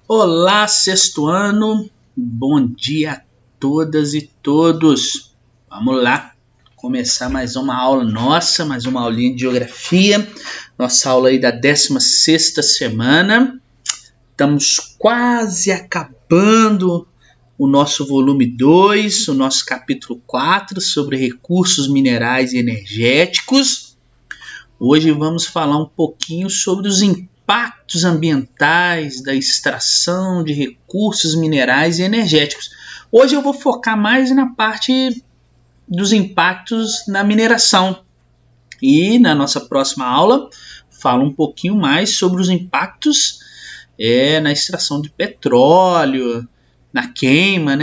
Olá, sexto ano, bom dia a todas e todos. Vamos lá, começar mais uma aula nossa, mais uma aulinha de geografia. Nossa aula aí da 16ª semana. Estamos quase acabando o nosso volume 2, o nosso capítulo 4 sobre recursos minerais e energéticos. Hoje vamos falar um pouquinho sobre os impactos ambientais da extração de recursos minerais e energéticos. Hoje eu vou focar mais na parte dos impactos na mineração. E na nossa próxima aula falo um pouquinho mais sobre os impactos na extração de petróleo, na queima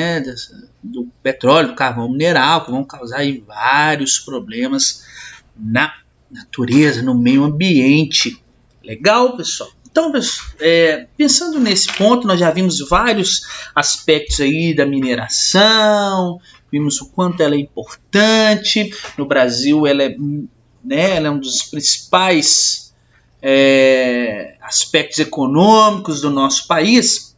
do petróleo, do carvão mineral, que vão causar aí vários problemas na natureza, no meio ambiente. Legal, pessoal? Então, pensando nesse ponto, nós já vimos vários aspectos aí da mineração, vimos o quanto ela é importante. No Brasil, ela é um dos principais aspectos econômicos do nosso país.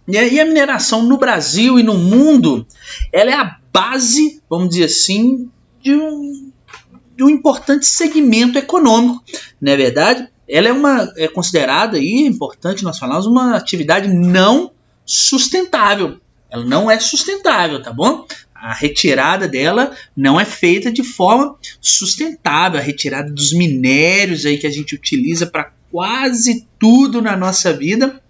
E a mineração no Brasil e no mundo, ela é a base, vamos dizer assim, de um importante segmento econômico, não é verdade? Ela é considerada aí, importante nós falarmos, uma atividade não sustentável. Ela não é sustentável, tá bom? A retirada dela não é feita de forma sustentável. A retirada dos minérios aí que a gente utiliza para quase tudo na nossa vida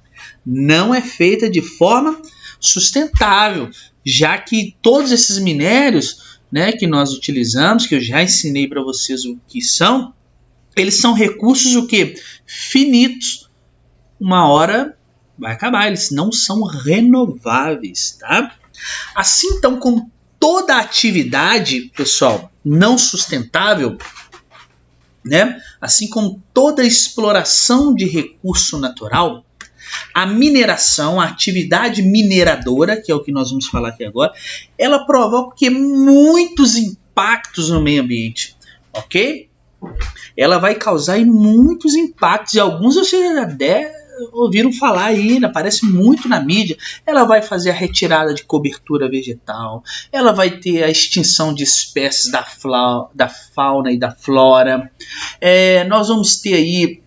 não é feita de forma sustentável, já que todos esses minérios que nós utilizamos, que eu já ensinei para vocês o que são, eles são recursos finitos. Uma hora vai acabar, eles não são renováveis, tá? Assim, então, como toda atividade, pessoal, não sustentável, assim como toda exploração de recurso natural, a mineração, a atividade mineradora, que é o que nós vamos falar aqui agora, ela provoca muitos impactos no meio ambiente, ok? Ela vai causar muitos impactos, e alguns vocês até ouviram falar aí, aparece muito na mídia. Ela vai fazer a retirada de cobertura vegetal, ela vai ter a extinção de espécies da fauna e da flora. Nós vamos ter aí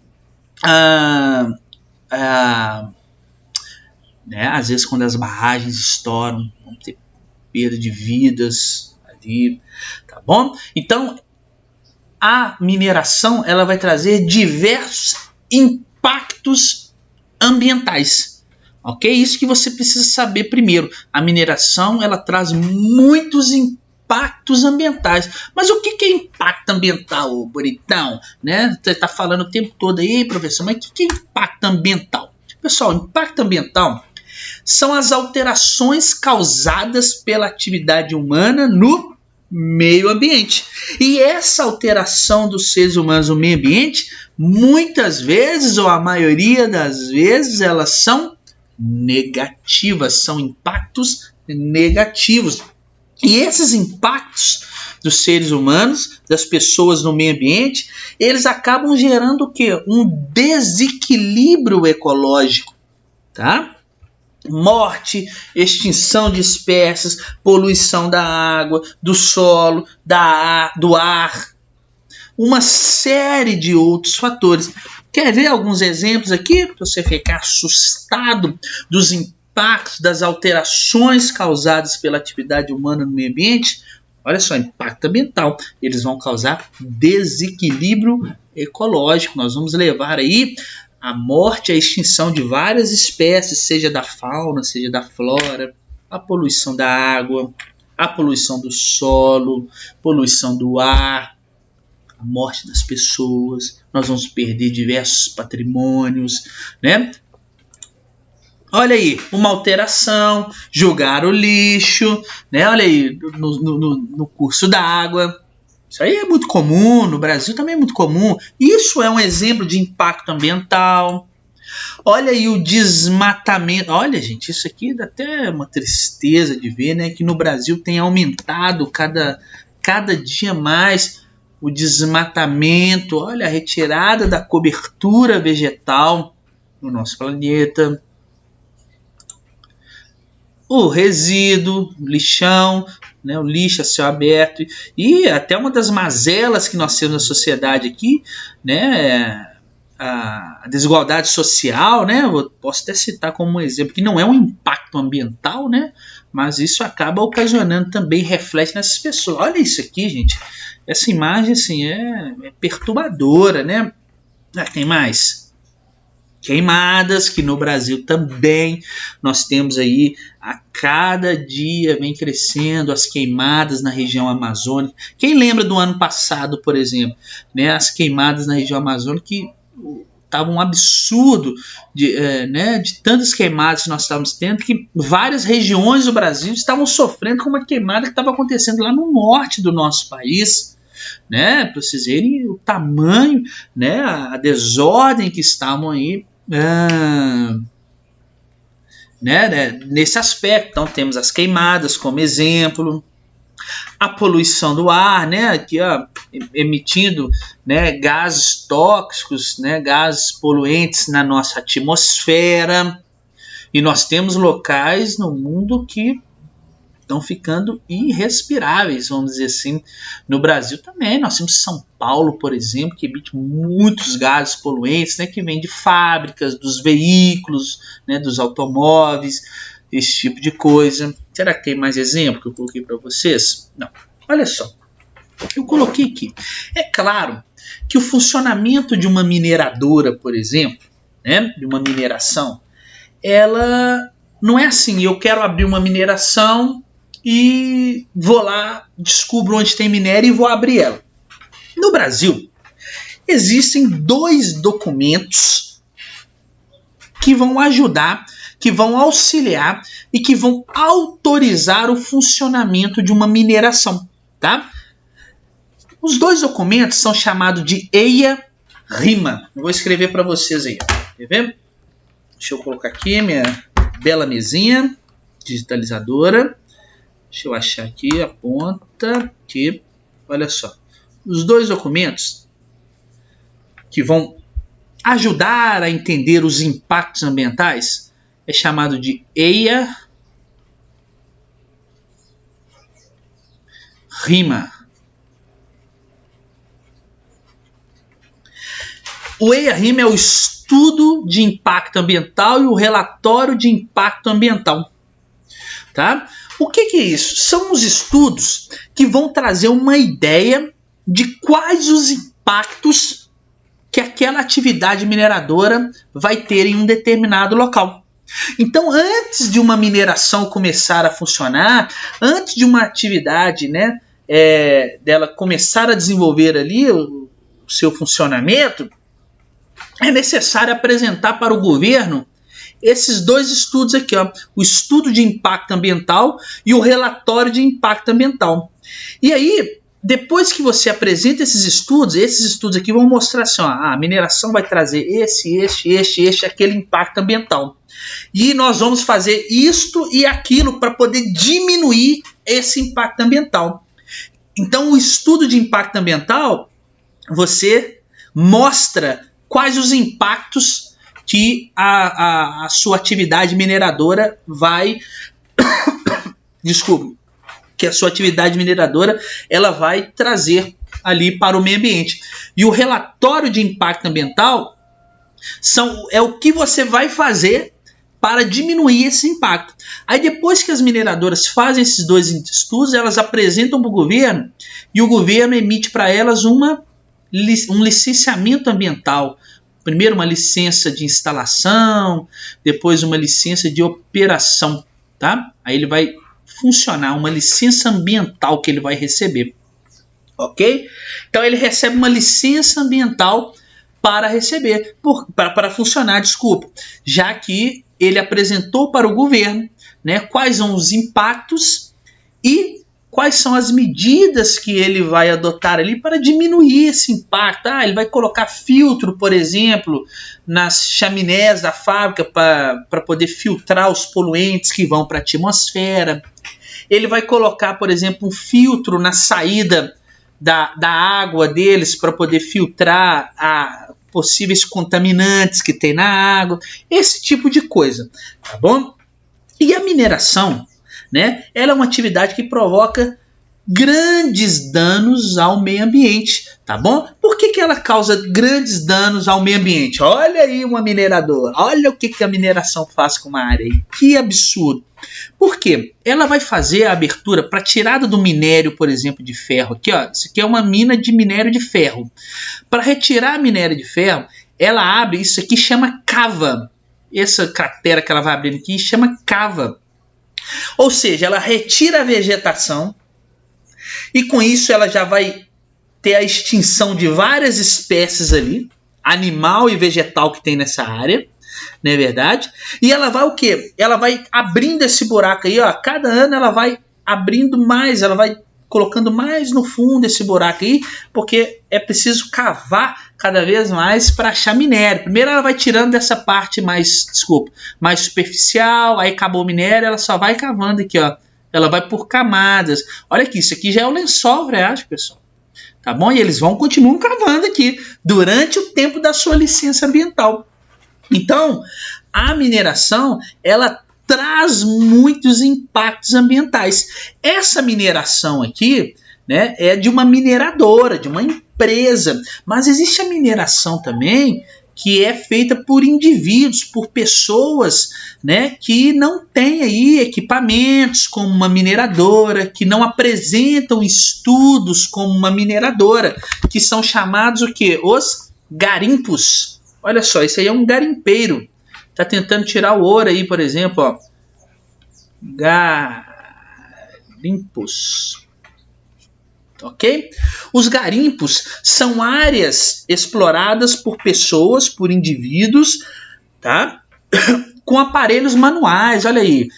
às vezes quando as barragens estouram, vão ter perda de vidas ali, tá bom? Então, a mineração ela vai trazer diversos impactos ambientais, ok? Isso que você precisa saber primeiro. A mineração ela traz muitos impactos ambientais. Mas o que é impacto ambiental, bonitão? Você está falando o tempo todo aí, professor, mas o que é impacto ambiental? Pessoal, impacto ambiental são as alterações causadas pela atividade humana no meio ambiente. E essa alteração dos seres humanos no meio ambiente, muitas vezes, ou a maioria das vezes, elas são negativas, são impactos negativos. E esses impactos dos seres humanos, das pessoas no meio ambiente, eles acabam gerando o quê? Um desequilíbrio ecológico, tá? Morte, extinção de espécies, poluição da água, do solo, do ar, uma série de outros fatores. Quer ver alguns exemplos aqui para você ficar assustado dos impactos, das alterações causadas pela atividade humana no meio ambiente? Olha só, impacto ambiental. Eles vão causar desequilíbrio ecológico. Nós vamos levar aí a morte, a extinção de várias espécies, seja da fauna, seja da flora, a poluição da água, a poluição do solo, poluição do ar, a morte das pessoas. Nós vamos perder diversos patrimônios, Olha aí, uma alteração, jogar o lixo, Olha aí, no curso da água. Isso aí é muito comum, no Brasil também é muito comum. Isso é um exemplo de impacto ambiental. Olha aí o desmatamento. Olha, gente, isso aqui dá até uma tristeza de ver, que no Brasil tem aumentado cada dia mais o desmatamento. Olha, a retirada da cobertura vegetal no nosso planeta. o resíduo, o lixão, né, o lixo a céu aberto, e até uma das mazelas que nós temos na sociedade aqui, né, a desigualdade social, né, eu posso até citar como um exemplo, que não é um impacto ambiental, né, mas isso acaba ocasionando também, reflete nessas pessoas. Olha isso aqui, gente, essa imagem assim, é perturbadora, né? Tem mais? Queimadas, que no Brasil também nós temos aí, a cada dia vem crescendo as queimadas na região amazônica. Quem lembra do ano passado, por exemplo, né, as queimadas na região amazônica, que estava um absurdo de tantas queimadas que nós estávamos tendo, que várias regiões do Brasil estavam sofrendo com uma queimada que estava acontecendo lá no norte do nosso país. Né, para vocês verem o tamanho, né, a desordem que estavam aí, nesse aspecto. Então temos as queimadas como exemplo, a poluição do ar, né, aqui, ó, emitindo, né, gases tóxicos, né, gases poluentes na nossa atmosfera, e nós temos locais no mundo que estão ficando irrespiráveis, vamos dizer assim. No Brasil também, nós temos São Paulo, por exemplo, que emite muitos gases poluentes, né, que vêm de fábricas, dos veículos, né, dos automóveis, esse tipo de coisa. Será que tem mais exemplo que eu coloquei para vocês? Não. Olha só, eu coloquei aqui. É claro que o funcionamento de uma mineradora, por exemplo, né, de uma mineração, ela não é assim, eu quero abrir uma mineração e vou lá, descubro onde tem minério e vou abrir ela. No Brasil, existem 2 documentos que vão ajudar, que vão auxiliar e que vão autorizar o funcionamento de uma mineração, tá? Os 2 documentos são chamados de EIA-RIMA. Eu vou escrever para vocês aí. Quer ver? Deixa eu colocar aqui minha bela mesinha digitalizadora. Deixa eu achar aqui a ponta. Aqui. Olha só. Os 2 documentos que vão ajudar a entender os impactos ambientais é chamado de EIA-RIMA. O EIA-RIMA é o estudo de impacto ambiental e o relatório de impacto ambiental. Tá? O que é isso? São os estudos que vão trazer uma ideia de quais os impactos que aquela atividade mineradora vai ter em um determinado local. Então, antes de uma mineração começar a funcionar, antes de uma atividade, né, dela começar a desenvolver ali o seu funcionamento, é necessário apresentar para o governo esses 2 estudos aqui, ó, o estudo de impacto ambiental e o relatório de impacto ambiental. E aí, depois que você apresenta esses estudos aqui vão mostrar assim, ó, a mineração vai trazer aquele impacto ambiental. E nós vamos fazer isto e aquilo para poder diminuir esse impacto ambiental. Então, o estudo de impacto ambiental, você mostra quais os impactos que a sua atividade mineradora vai que a sua atividade mineradora ela vai trazer ali para o meio ambiente. E o relatório de impacto ambiental é o que você vai fazer para diminuir esse impacto. Aí depois que as mineradoras fazem esses 2 estudos, elas apresentam para o governo e o governo emite para elas um licenciamento ambiental. Primeiro uma licença de instalação, depois uma licença de operação, tá? Aí ele vai funcionar, uma licença ambiental que ele vai receber, ok? Então ele recebe uma licença ambiental para para funcionar, desculpa, já que ele apresentou para o governo, né, quais são os impactos e quais são as medidas que ele vai adotar ali para diminuir esse impacto. Ele vai colocar filtro, por exemplo, nas chaminés da fábrica para poder filtrar os poluentes que vão para a atmosfera. Ele vai colocar, por exemplo, um filtro na saída da água deles para poder filtrar possíveis contaminantes que tem na água. Esse tipo de coisa, tá bom? E a mineração, né, ela é uma atividade que provoca grandes danos ao meio ambiente, tá bom? Por que ela causa grandes danos ao meio ambiente? Olha aí uma mineradora, olha o que a mineração faz com uma área aí, que absurdo. Por quê? Ela vai fazer a abertura para tirada do minério, por exemplo, de ferro. Aqui, ó, isso aqui é uma mina de minério de ferro. Para retirar minério de ferro, ela abre, isso aqui chama cava. Essa cratera que ela vai abrindo aqui chama cava. Ou seja, ela retira a vegetação, e com isso ela já vai ter a extinção de várias espécies ali, animal e vegetal que tem nessa área, não é verdade? E ela vai o quê? Ela vai abrindo esse buraco aí, ó. Cada ano ela vai abrindo mais, ela vai colocando mais no fundo esse buraco aí, porque é preciso cavar cada vez mais para achar minério. Primeiro ela vai tirando dessa parte mais superficial, aí acabou o minério, ela só vai cavando aqui, ó. Ela vai por camadas. Olha aqui, isso aqui já é o lençol freático, pessoal. Tá bom? E eles continuam cavando aqui durante o tempo da sua licença ambiental. Então, a mineração, ela traz muitos impactos ambientais. Essa mineração aqui, né, é de uma mineradora, de uma empresa. Mas existe a mineração também que é feita por indivíduos, por pessoas, né, que não têm aí equipamentos como uma mineradora, que não apresentam estudos como uma mineradora, que são chamados o quê? Os garimpos. Olha só, esse aí é um garimpeiro. Está tentando tirar o ouro aí, por exemplo, ó. Garimpos. Ok? Os garimpos são áreas exploradas por pessoas, por indivíduos, tá? Com aparelhos manuais. Olha aí,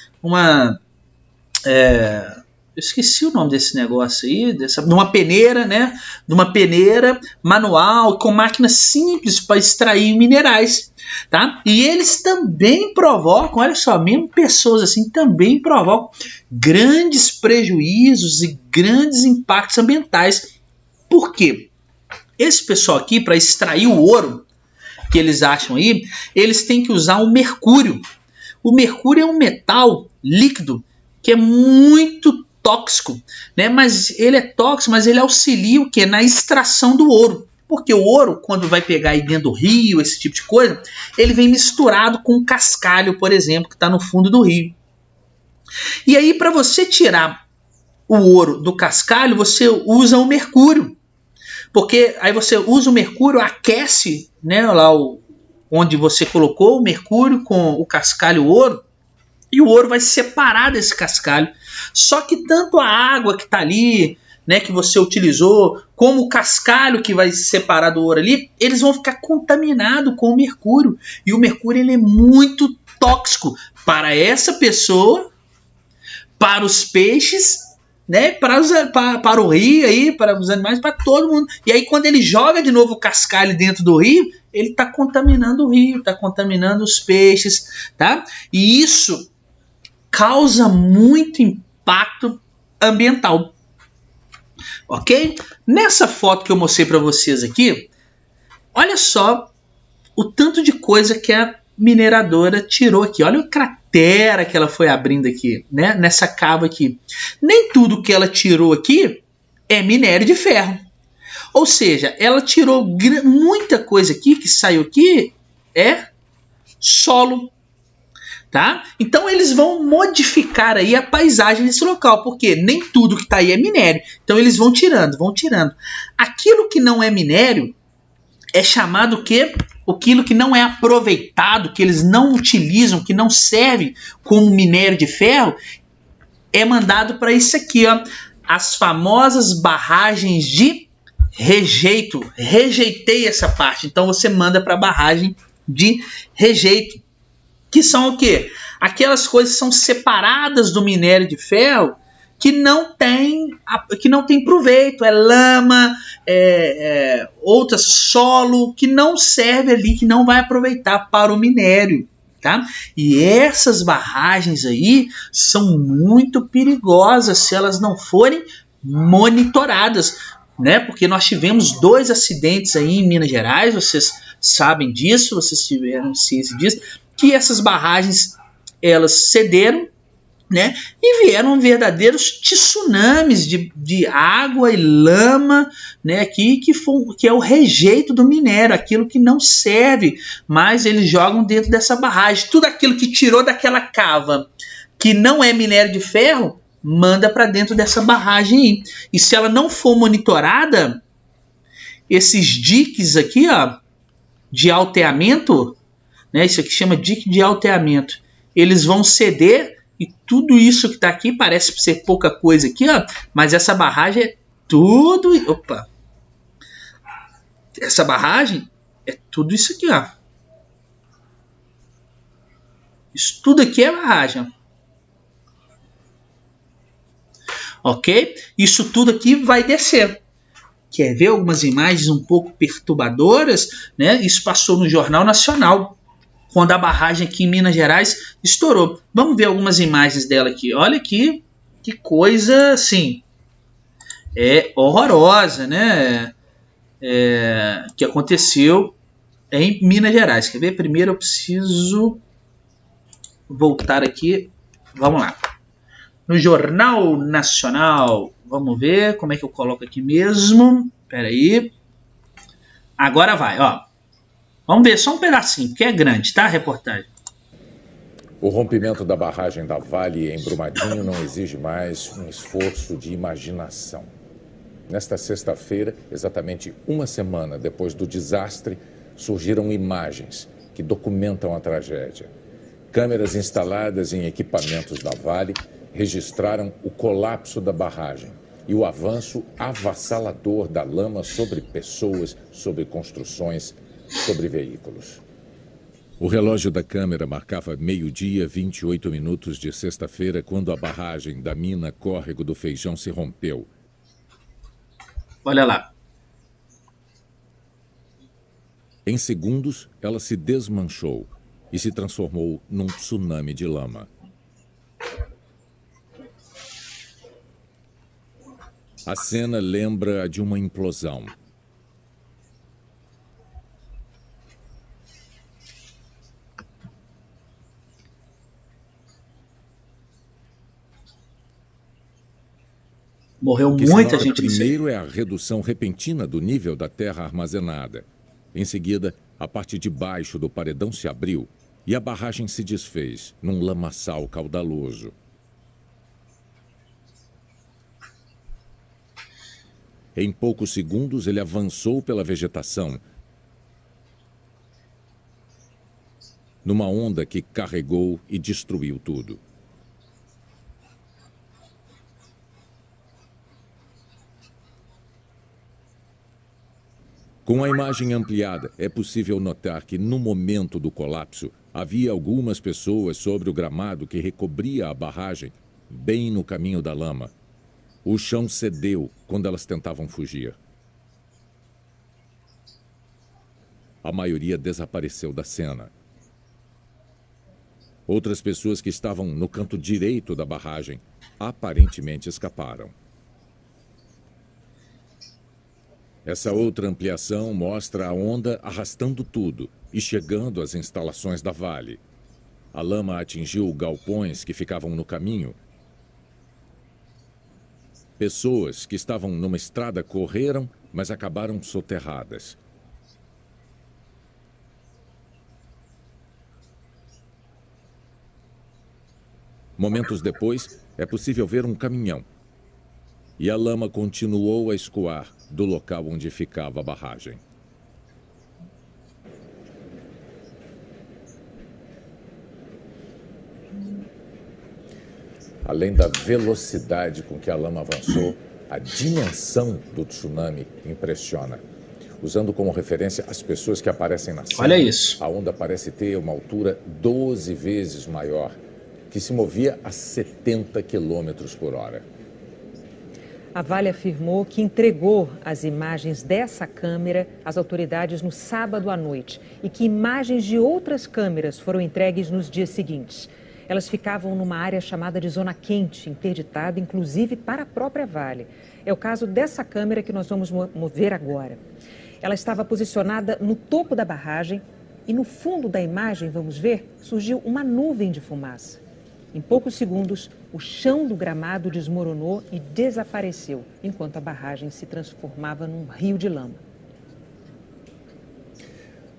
eu esqueci o nome desse negócio aí, de uma peneira, né? De uma peneira manual com máquinas simples para extrair minerais, tá? E eles também provocam, olha só, mesmo pessoas assim também provocam grandes prejuízos e grandes impactos ambientais. Por quê? Esse pessoal aqui, para extrair o ouro que eles acham aí, eles têm que usar o mercúrio. O mercúrio é um metal líquido que é muito tóxico, né? Mas ele é tóxico, mas ele auxilia o quê? Na extração do ouro. Porque o ouro, quando vai pegar aí dentro do rio, esse tipo de coisa, ele vem misturado com cascalho, por exemplo, que está no fundo do rio. E aí, para você tirar o ouro do cascalho, você usa o mercúrio. Porque aí você usa o mercúrio, aquece, né, lá onde você colocou o mercúrio com o cascalho ouro, e o ouro vai se separar desse cascalho. Só que tanto a água que está ali, né, que você utilizou, como o cascalho que vai se separar do ouro ali, eles vão ficar contaminados com o mercúrio. E o mercúrio ele é muito tóxico para essa pessoa, para os peixes, né, para o rio, aí, para os animais, para todo mundo. E aí quando ele joga de novo o cascalho dentro do rio, ele está contaminando o rio, está contaminando os peixes, tá? E isso causa muito impacto ambiental, ok? Nessa foto que eu mostrei para vocês aqui, olha só o tanto de coisa que a mineradora tirou aqui. Olha a cratera que ela foi abrindo aqui, né? Nessa cava aqui. Nem tudo que ela tirou aqui é minério de ferro. Ou seja, ela tirou muita coisa aqui que saiu aqui é solo. Tá? Então eles vão modificar aí a paisagem desse local, porque nem tudo que está aí é minério. Então eles vão tirando. Aquilo que não é minério é chamado o quê? Aquilo que não é aproveitado, que eles não utilizam, que não serve como minério de ferro, é mandado para isso aqui, ó, as famosas barragens de rejeito. Rejeitei essa parte, então você manda para a barragem de rejeito. Que são o quê? Aquelas coisas que são separadas do minério de ferro que não tem proveito. É lama, outras solo que não serve ali, que não vai aproveitar para o minério. Tá? E essas barragens aí são muito perigosas se elas não forem monitoradas, né? Porque nós tivemos 2 acidentes aí em Minas Gerais, vocês sabem disso, vocês tiveram ciência disso, que essas barragens elas cederam, né? E vieram verdadeiros tsunamis de água e lama, né? Que é o rejeito do minério, aquilo que não serve, mas eles jogam dentro dessa barragem. Tudo aquilo que tirou daquela cava, que não é minério de ferro, manda para dentro dessa barragem aí. E se ela não for monitorada, esses diques aqui, ó, de alteamento, né? Isso aqui chama dique de alteamento. Eles vão ceder. E tudo isso que está aqui parece ser pouca coisa aqui, ó, mas essa barragem é tudo... Opa! Essa barragem é tudo isso aqui, ó. Isso tudo aqui é barragem. Ok? Isso tudo aqui vai descer. Quer ver algumas imagens um pouco perturbadoras, né? Isso passou no Jornal Nacional, quando a barragem aqui em Minas Gerais estourou. Vamos ver algumas imagens dela aqui. Olha aqui, que coisa, assim, horrorosa, né? Que aconteceu em Minas Gerais. Quer ver? Primeiro eu preciso voltar aqui. Vamos lá. No Jornal Nacional. Vamos ver como é que eu coloco aqui mesmo. Espera aí. Agora vai, ó. Vamos ver só um pedacinho, porque é grande, tá, a reportagem? O rompimento da barragem da Vale em Brumadinho não exige mais um esforço de imaginação. Nesta sexta-feira, exatamente uma semana depois do desastre, surgiram imagens que documentam a tragédia. Câmeras instaladas em equipamentos da Vale registraram o colapso da barragem e o avanço avassalador da lama sobre pessoas, sobre construções, sobre veículos. O relógio da câmera marcava 12h, 28 minutos de sexta-feira, quando a barragem da mina Córrego do Feijão se rompeu. Olha lá. Em segundos, ela se desmanchou e se transformou num tsunami de lama. A cena lembra a de uma implosão. Morreu muita gente. Primeiro é a redução repentina do nível da terra armazenada. Em seguida, a parte de baixo do paredão se abriu e a barragem se desfez num lamaçal caudaloso. Em poucos segundos, ele avançou pela vegetação, numa onda que carregou e destruiu tudo. Com a imagem ampliada, é possível notar que, no momento do colapso, havia algumas pessoas sobre o gramado que recobria a barragem, bem no caminho da lama. O chão cedeu quando elas tentavam fugir. A maioria desapareceu da cena. Outras pessoas que estavam no canto direito da barragem aparentemente escaparam. Essa outra ampliação mostra a onda arrastando tudo e chegando às instalações da Vale. A lama atingiu galpões que ficavam no caminho. Pessoas que estavam numa estrada correram, mas acabaram soterradas. Momentos depois, é possível ver um caminhão. E a lama continuou a escoar do local onde ficava a barragem. Além da velocidade com que a lama avançou, a dimensão do tsunami impressiona. Usando como referência as pessoas que aparecem na cena, olha isso. A onda parece ter uma altura 12 vezes maior, que se movia a 70 km por hora. A Vale afirmou que entregou as imagens dessa câmera às autoridades no sábado à noite e que imagens de outras câmeras foram entregues nos dias seguintes. Elas ficavam numa área chamada de zona quente, interditada inclusive para a própria Vale. É o caso dessa câmera que nós vamos ver agora. Ela estava posicionada no topo da barragem E no fundo da imagem, vamos ver, surgiu uma nuvem de fumaça. Em poucos segundos, o chão do gramado desmoronou e desapareceu, enquanto a barragem se transformava num rio de lama.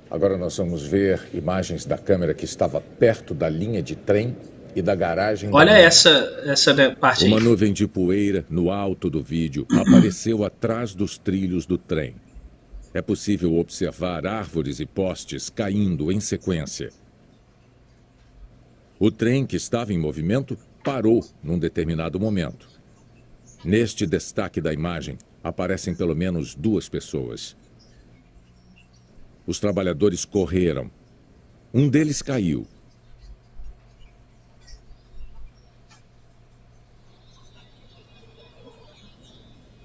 Agora nós vamos ver imagens da câmera que estava perto da linha de trem e da garagem. Olha essa parte aí. Uma nuvem de poeira no alto do vídeo apareceu atrás dos trilhos do trem. É possível observar árvores e postes caindo em sequência. O trem, que estava em movimento, parou num determinado momento. Neste destaque da imagem, aparecem pelo menos 2 pessoas. Os trabalhadores correram. Um deles caiu.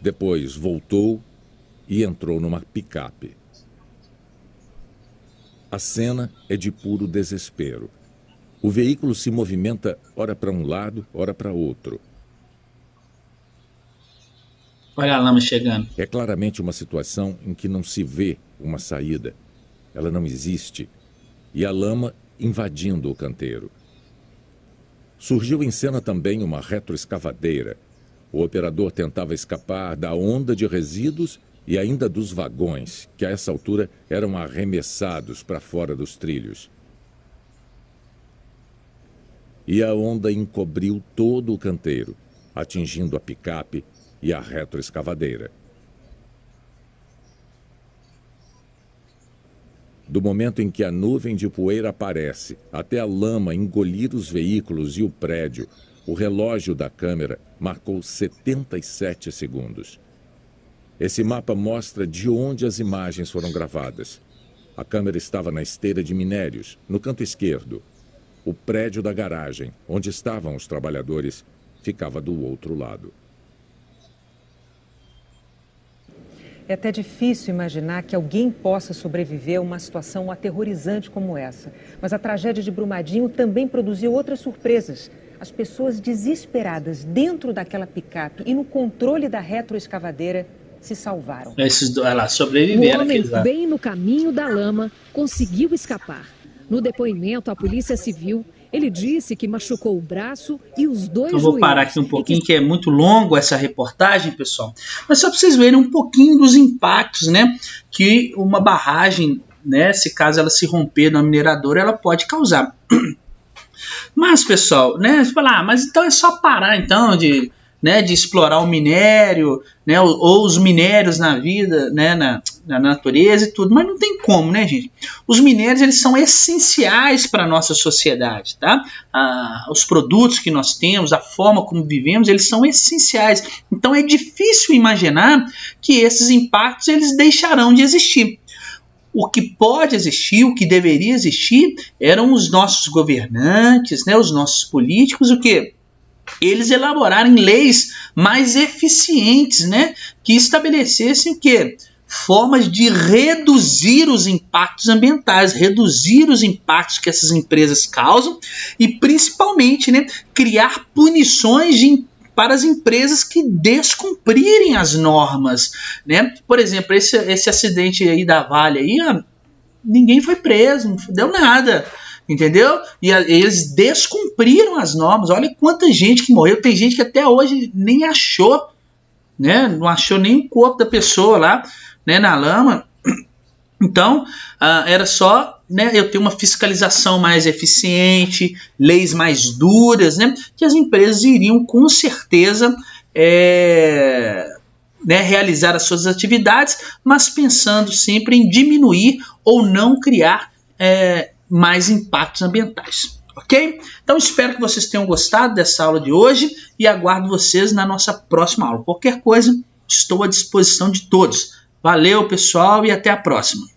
Depois voltou e entrou numa picape. A cena é de puro desespero. O veículo se movimenta ora para um lado, ora para outro. Olha a lama chegando. É claramente uma situação em que não se vê uma saída. Ela não existe. E a lama invadindo o canteiro. Surgiu em cena também uma retroescavadeira. O operador tentava escapar da onda de resíduos e ainda dos vagões, que a essa altura eram arremessados para fora dos trilhos. E a onda encobriu todo o canteiro, atingindo a picape e a retroescavadeira. Do momento em que a nuvem de poeira aparece até a lama engolir os veículos e o prédio, o relógio da câmera marcou 77 segundos. Esse mapa mostra de onde as imagens foram gravadas. A câmera estava na esteira de minérios, no canto esquerdo. O prédio da garagem, onde estavam os trabalhadores, ficava do outro lado. É até difícil imaginar que alguém possa sobreviver a uma situação aterrorizante como essa. Mas a tragédia de Brumadinho também produziu outras surpresas. As pessoas desesperadas dentro daquela picape e no controle da retroescavadeira se salvaram. Olha lá, sobreviveram. O homem, bem no caminho da lama, conseguiu escapar. No depoimento à Polícia Civil, ele disse que machucou o braço e os 2 joelhos. Eu vou parar aqui um pouquinho, que é muito longo essa reportagem, pessoal. Mas só para vocês verem um pouquinho dos impactos, né, que uma barragem, né, se caso ela se romper na mineradora, ela pode causar. Mas, pessoal, né, você fala, mas então é só parar então de explorar o minério, né, ou os minérios na vida, né, na natureza e tudo, mas não tem como, né, gente? Os minérios, eles são essenciais para a nossa sociedade, tá? Os produtos que nós temos, a forma como vivemos, eles são essenciais. Então é difícil imaginar que esses impactos eles deixarão de existir. O que pode existir, o que deveria existir, eram os nossos governantes, né, os nossos políticos, o quê? Eles elaborarem leis mais eficientes, né, que estabelecessem o quê? Formas de reduzir os impactos ambientais, reduzir os impactos que essas empresas causam e, principalmente, né, criar punições para as empresas que descumprirem as normas, né? Por exemplo, esse acidente aí da Vale, aí, ninguém foi preso, não deu nada. Entendeu? E eles descumpriram as normas. Olha quanta gente que morreu. Tem gente que até hoje nem achou, né? Não achou nem o corpo da pessoa lá, né, na lama. Então, era só, né, eu ter uma fiscalização mais eficiente, leis mais duras, né, que as empresas iriam com certeza realizar as suas atividades, mas pensando sempre em diminuir ou não criar mais impactos ambientais, ok? Então espero que vocês tenham gostado dessa aula de hoje e aguardo vocês na nossa próxima aula. Qualquer coisa, estou à disposição de todos. Valeu, pessoal, e até a próxima.